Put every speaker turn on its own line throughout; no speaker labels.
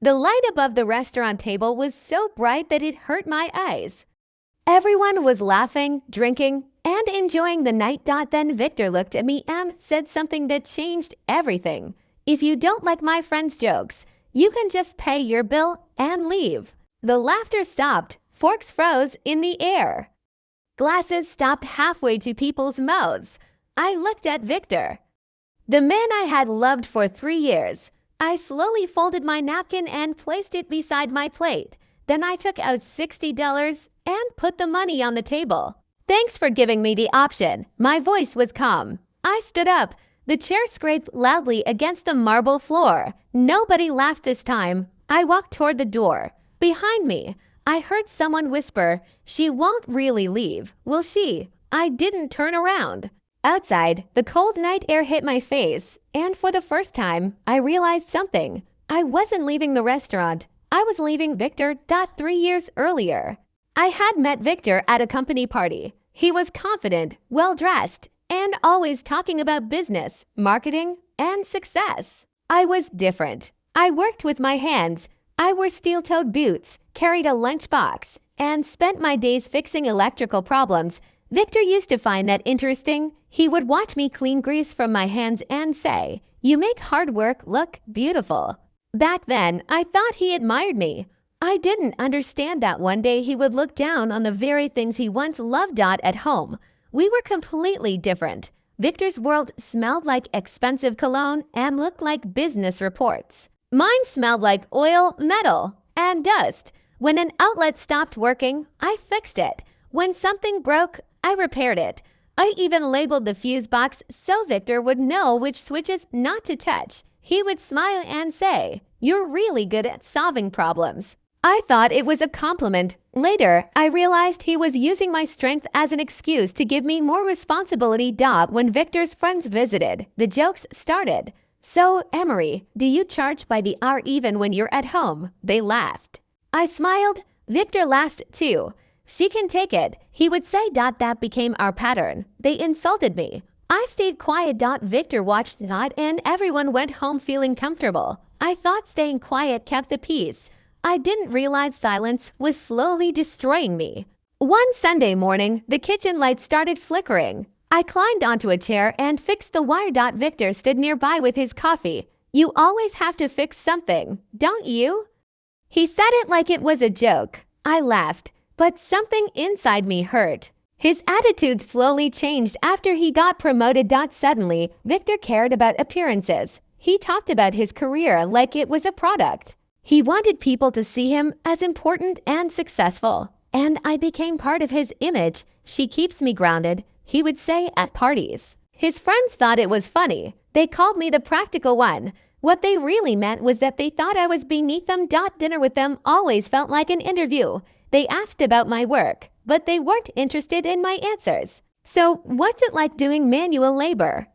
The light above the restaurant table was so bright that it hurt my eyes. Everyone was laughing, drinking, and enjoying the night. Then Victor looked at me and said something that changed everything. "If you don't like my friend's jokes, you can just pay your bill and leave." The laughter stopped. Forks froze in the air. Glasses stopped halfway to people's mouths. I looked at Victor, the man I had loved for 3 years. I slowly folded my napkin and placed it beside my plate. Then I took out $60 and put the money on the table. "Thanks for giving me the option." My voice was calm. I stood up. The chair scraped loudly against the marble floor. Nobody laughed this time. I walked toward the door. Behind me, I heard someone whisper, "She won't really leave, will she?" I didn't turn around. Outside, the cold night air hit my face, and for the first time, I realized something. I wasn't leaving the restaurant. I was leaving Victor. 3 years earlier, I had met Victor at a company party. He was confident, well-dressed, and always talking about business, marketing, and success. I was different. I worked with my hands. I wore steel-toed boots, carried a lunchbox, and spent my days fixing electrical problems. Victor used to find that interesting. He would watch me clean grease from my hands and say, "You make hard work look beautiful." Back then, I thought he admired me. I didn't understand that one day he would look down on the very things he once loved. At home, we were completely different. Victor's world smelled like expensive cologne and looked like business reports. Mine smelled like oil, metal, and dust. When an outlet stopped working, I fixed it. When something broke, I repaired it. I even labeled the fuse box so Victor would know which switches not to touch. He would smile and say, "You're really good at solving problems." I thought it was a compliment. Later, I realized he was using my strength as an excuse to give me more responsibility. When Victor's friends visited, the jokes started. "So, Emery, do you charge by the hour even when you're at home?" They laughed. I smiled. Victor laughed too. "She can take it," he would say. That became our pattern. They insulted me. I stayed quiet. Victor watched and everyone went home feeling comfortable. I thought staying quiet kept the peace. I didn't realize silence was slowly destroying me. One Sunday morning, the kitchen lights started flickering. I climbed onto a chair and fixed the wire. Victor stood nearby with his coffee. "You always have to fix something, don't you?" He said it like it was a joke. I laughed, but something inside me hurt. His attitude slowly changed after he got promoted. Suddenly, Victor cared about appearances. He talked about his career like it was a product. He wanted people to see him as important and successful. And I became part of his image. "She keeps me grounded," he would say at parties. His friends thought it was funny. They called me the practical one. What they really meant was that they thought I was beneath them. Dinner with them always felt like an interview. They asked about my work, but they weren't interested in my answers. "So, what's it like doing manual labor?"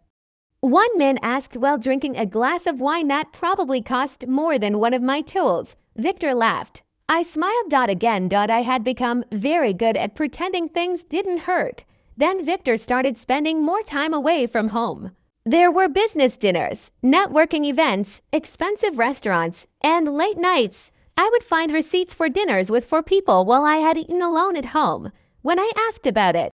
One man asked while drinking a glass of wine that probably cost more than one of my tools. Victor laughed. I smiled. Again, I had become very good at pretending things didn't hurt. Then Victor started spending more time away from home. There were business dinners, networking events, expensive restaurants, and late nights. I would find receipts for dinners with 4 people while I had eaten alone at home. When I asked about it,